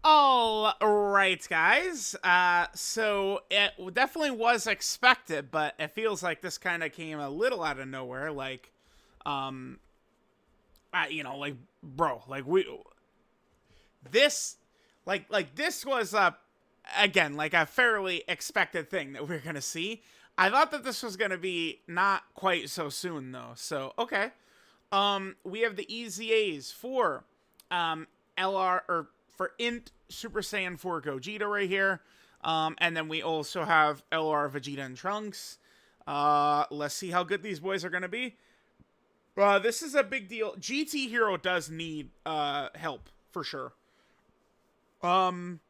All right, guys. So it definitely was expected, but it feels like this kind of came a little out of nowhere. Um, like, bro, like this, this was again, like a fairly expected thing that we're gonna see. I thought that this was gonna be not quite so soon though. So okay. We have the EZAs for LR or for INT Super Saiyan 4 Gogeta right here. And then we also have LR Vegeta and Trunks. Let's see how good these boys are going to be. This is a big deal. GT Hero does need help for sure. Um,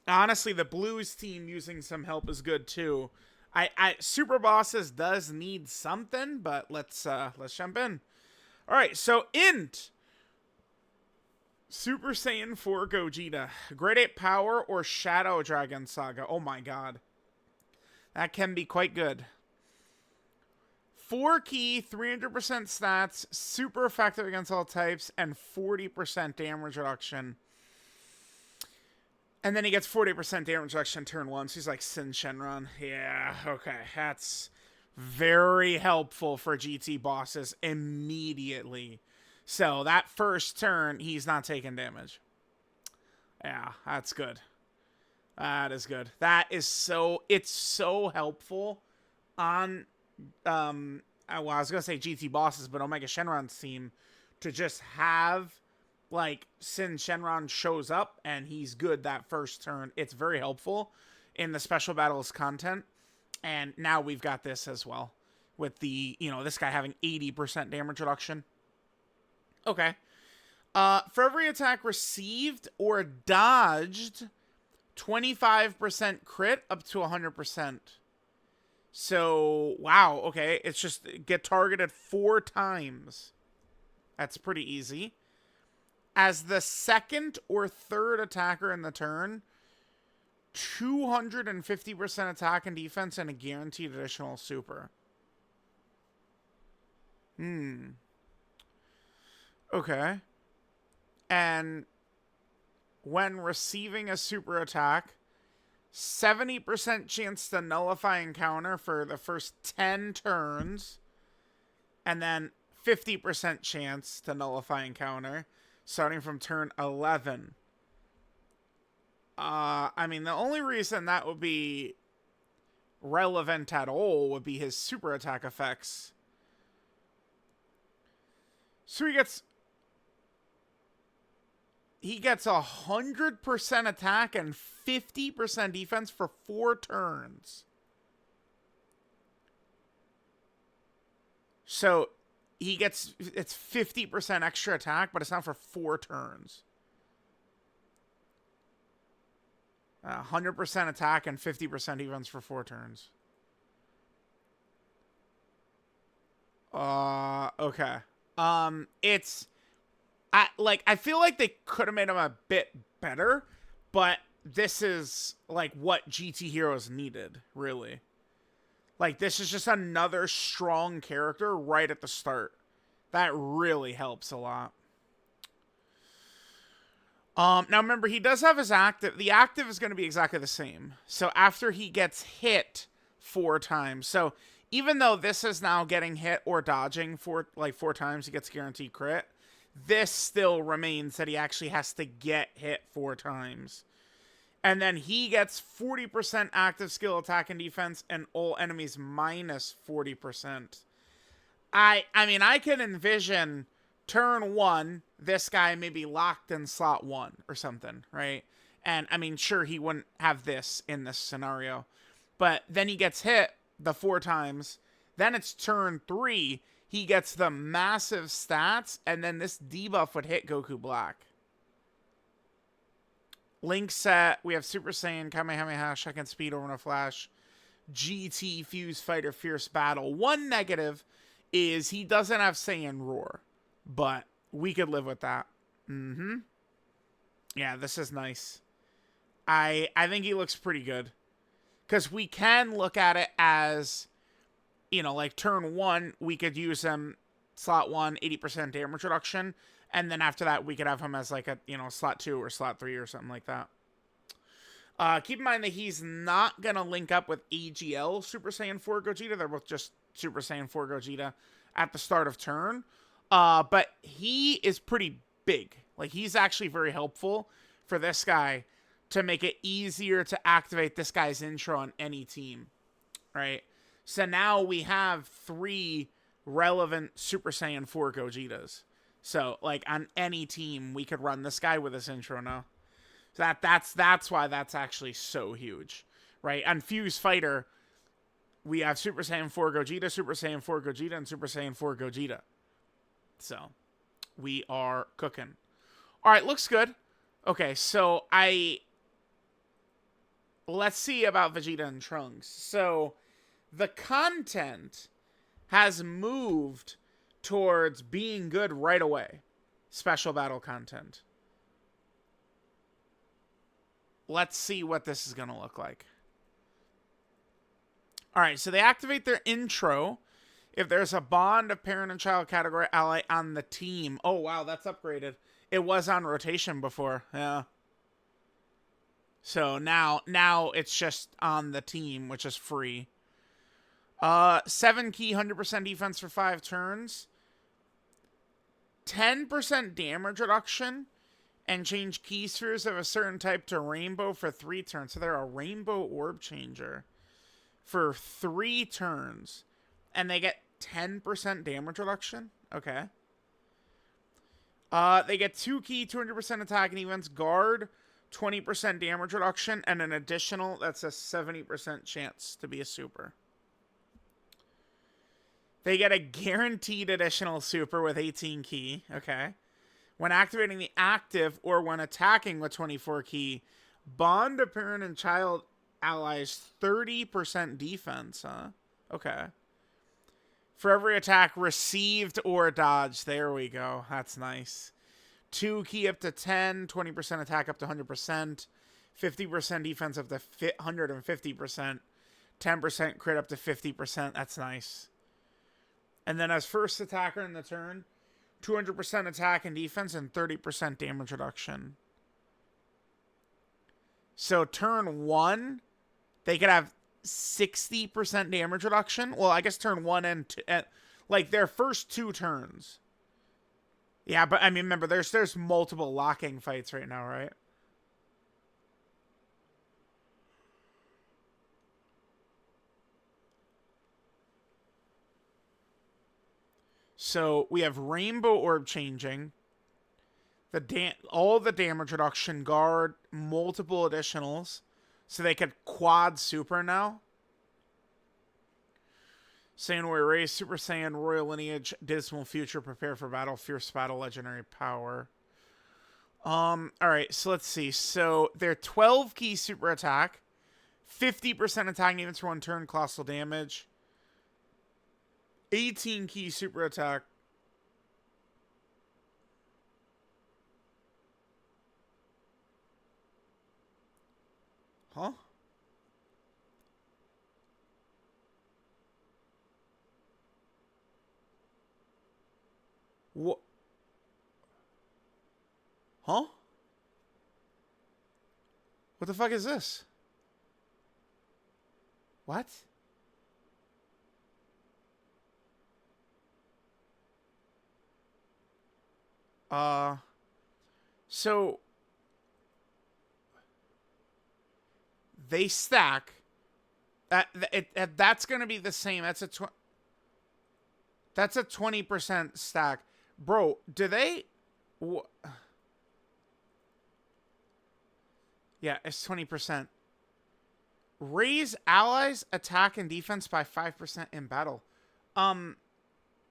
Honestly, the Blues team using some help is good too. I Super Bosses does need something, but let's jump in. All right, so INT Super Saiyan 4 Gogeta, Grade 8 Power or Shadow Dragon Saga. Oh my god. That can be quite good. 4 key, 300% stats, super effective against all types, and 40% damage reduction. And then he gets 40% damage reduction turn 1, so he's like Sin Shenron. Yeah, okay. That's very helpful for GT bosses immediately. So that first turn, he's not taking damage. Yeah, that's good. That is good. It's so helpful on, well, I was going to say GT bosses, but Omega Shenron's team to just have, like, Sin Shenron shows up and he's good that first turn. It's very helpful in the special battles content. And now we've got this as well with the, this guy having 80% damage reduction. Okay. For every attack received or dodged, 25% crit up to 100%. So, wow, okay. It's just get targeted 4 times. That's pretty easy. As the second or third attacker in the turn, 250% attack and defense and a guaranteed additional super. Okay. And when receiving a super attack, 70% chance to nullify encounter for the first 10 turns, and then 50% chance to nullify encounter starting from turn 11. I mean, the only reason that would be relevant at all would be his super attack effects. So he gets 100% attack and 50% defense for 4 turns. So it's 50% extra attack, but it's not for 4 turns. 100% attack and 50% defense for 4 turns. Okay. I feel like they could have made him a bit better, but this is like what GT Heroes needed, really. Like, this is just another strong character right at the start. That really helps a lot. Now remember, he does have his active. The active is going to be exactly the same. So after he gets hit 4 times, so even though this is now getting hit or dodging 4 times, he gets guaranteed crit. This still remains that he actually has to get hit 4 times. And then he gets 40% active skill attack and defense, and all enemies minus 40%. I mean, I can envision turn 1, this guy maybe locked in slot 1 or something, right? And I mean, sure, he wouldn't have this in this scenario. But then he gets hit the 4 times. Then it's turn 3. He gets the massive stats, and then this debuff would hit Goku Black. Link set, we have Super Saiyan, Kamehameha, second speed over a flash, GT, Fuse, Fighter, Fierce Battle. One negative is he doesn't have Saiyan Roar, but we could live with that. Yeah, this is nice. I think he looks pretty good. Because we can look at it as, like turn 1, we could use him slot 1, 80% damage reduction. And then after that, we could have him as like a, you know, slot 2 or slot 3 or something like that. Keep in mind that he's not going to link up with AGL Super Saiyan 4 Gogeta. They're both just Super Saiyan 4 Gogeta at the start of turn. But he is pretty big. Like, he's actually very helpful for this guy to make it easier to activate this guy's intro on any team, right? So now we have 3 relevant Super Saiyan 4 Gogetas. So, like, on any team, we could run this guy with his intro now. So that's why that's actually so huge, right? On Fuse Fighter, we have Super Saiyan 4 Gogeta, Super Saiyan 4 Gogeta, and Super Saiyan 4 Gogeta. So, we are cooking. All right, looks good. Okay, so let's see about Vegeta and Trunks. So, the content has moved towards being good right away. Special battle content. Let's see what this is going to look like. All right, so they activate their intro if there's a bond of parent and child category ally on the team. Oh, wow, that's upgraded. It was on rotation before. Yeah. So now it's just on the team, which is free. 7 key, 100% defense for 5 turns. 10% damage reduction. And change key spheres of a certain type to rainbow for 3 turns. So they're a rainbow orb changer for 3 turns. And they get 10% damage reduction. Okay. They get 2 key, 200% attack and defense, guard, 20% damage reduction, and an additional, that's a 70% chance to be a super. They get a guaranteed additional super with 18 key. Okay. When activating the active or when attacking with 24 key, bond a parent and child allies 30% defense, huh? Okay. For every attack received or dodged. There we go. That's nice. 2 key up to 10, 20% attack up to 100%, 50% defense up to 150%, 10% crit up to 50%. That's nice. And then as first attacker in the turn, 200% attack and defense and 30% damage reduction. So turn 1, they could have 60% damage reduction. Well, I guess turn 1 and 2, like their first 2 turns. Yeah, but I mean, remember, there's multiple locking fights right now, right? So we have Rainbow Orb changing, all the damage reduction, guard, multiple additionals, so they could quad super now. Saiyan Warrior Race, Super Saiyan, Royal Lineage, Dismal Future, Prepare for Battle, Fierce Battle, Legendary Power. Alright, so let's see. So they're 12 key super attack, 50% attack even for 1 turn, colossal damage. 18 key super attack. Huh? What? Huh? What the fuck is this? What? So they stack. That's gonna be the same. That's a 20% stack, bro. Do they? Yeah, it's 20%. Raise allies attack and defense by 5% in battle.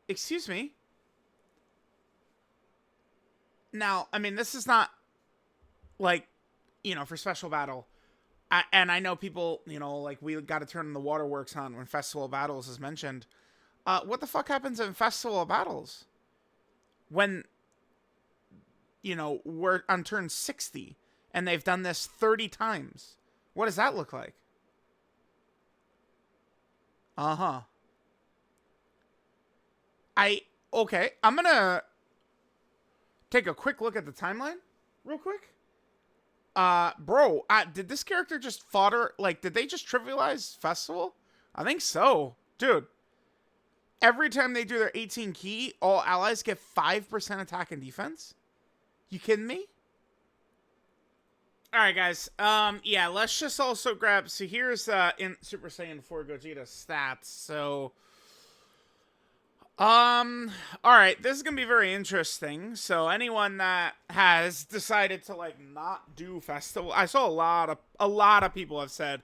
Excuse me. Now, I mean, this is not like, you know, for special battle. And I know people, you know, like we got to turn the waterworks on when Festival of Battles is mentioned. What the fuck happens in Festival of Battles? When, you know, we're on turn 60 and they've done this 30 times. What does that look like? Uh-huh. Okay, I'm gonna take a quick look at the timeline real quick. Bro, did this character just fodder? Like, did they just trivialize Festival? I think so. Dude, every time they do their 18 key, all allies get 5% attack and defense? You kidding me? Alright, guys. Yeah, let's just also grab... So here's in Super Saiyan 4 Gogeta stats. So... alright, this is gonna be very interesting. So anyone that has decided to, like, not do Festival... I saw a lot of people have said,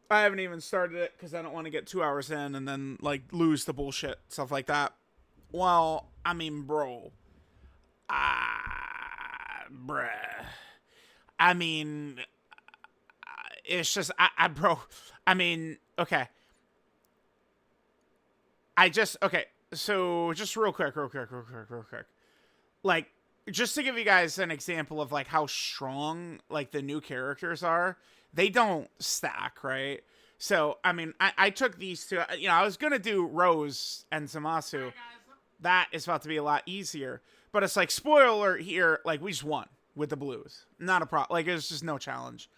I haven't even started it because I don't want to get 2 hours in and then, like, lose the bullshit. Stuff like that. Well, I mean, bro. Bruh. I mean, it's just, bro, I mean, okay. Okay, so just real quick. Like, just to give you guys an example of, like, how strong, like, the new characters are, they don't stack, right? So, I mean, I took these two, you know, I was going to do Rose and Zamasu. That is about to be a lot easier. But it's like, spoiler alert here, like, we just won with the blues. Not a problem. Like, it was just no challenge.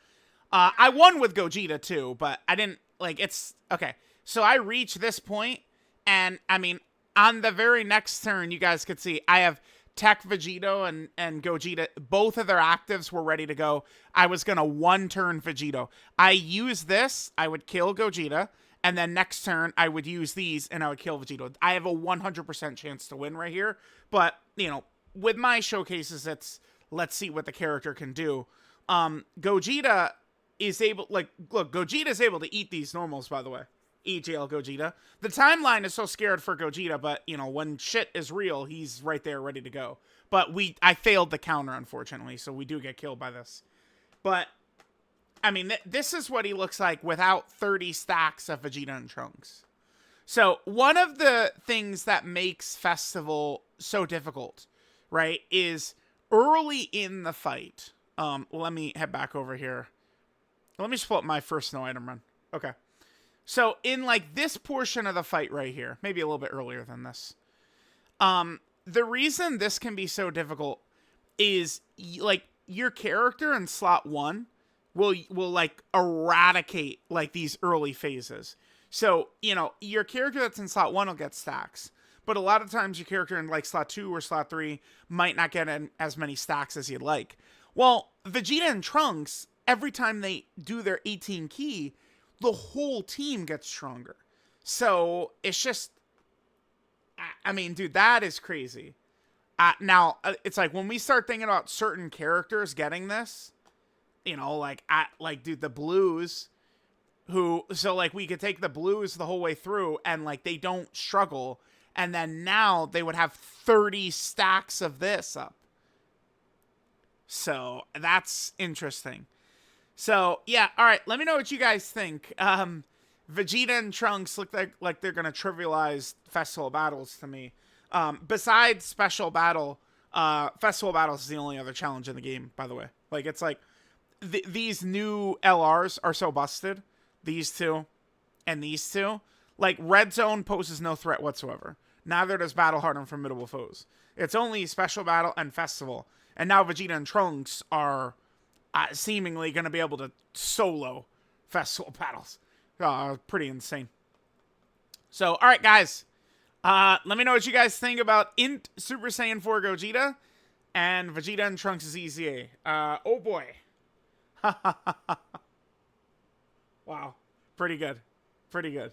I won with Gogeta, too, but I didn't, like, it's, okay. So I reached this point, and, I mean, on the very next turn, you guys could see, I have Tech Vegito and Gogeta. Both of their actives were ready to go. I was going to one-turn Vegito. I use this, I would kill Gogeta, and then next turn, I would use these, and I would kill Vegito. I have a 100% chance to win right here, but, you know, with my showcases, it's, let's see what the character can do. Gogeta is able, like, look, Gogeta is able to eat these normals, by the way. EJL Gogeta. The timeline is so scared for Gogeta, but, you know, when shit is real, he's right there ready to go. But I failed the counter, unfortunately, so we do get killed by this. But, I mean, this is what he looks like without 30 stacks of Vegeta and Trunks. So, one of the things that makes Festival so difficult, right, is early in the fight. Let me head back over here. Let me just pull up my first no item run. Okay. So, in, like, this portion of the fight right here, maybe a little bit earlier than this, the reason this can be so difficult is, like, your character in slot 1 will like, eradicate, like, these early phases. So, you know, your character that's in slot 1 will get stacks. But a lot of times your character in, like, slot 2 or slot 3 might not get as many stacks as you'd like. Well, Vegeta and Trunks, every time they do their 18 key, the whole team gets stronger. So, it's just... I mean, dude, that is crazy. Now, it's like, when we start thinking about certain characters getting this, you know, like, dude, the Blues... So, like, we could take the Blues the whole way through, and, like, they don't struggle. And then now they would have 30 stacks of this up. So, that's interesting. So, yeah, all right, let me know what you guys think. Vegeta and Trunks look like they're going to trivialize Festival Battles to me. Besides Special Battle, Festival Battles is the only other challenge in the game, by the way. Like, it's like, these new LRs are so busted. These two and these two. Like, Red Zone poses no threat whatsoever. Neither does Battle Hard and Formidable Foes. It's only Special Battle and Festival. And now Vegeta and Trunks are... seemingly going to be able to solo Festival Battles. Pretty insane. So, alright, guys. Let me know what you guys think about INT Super Saiyan 4 Gogeta and Vegeta and Trunks' EZA. Oh, boy. Wow. Pretty good. Pretty good.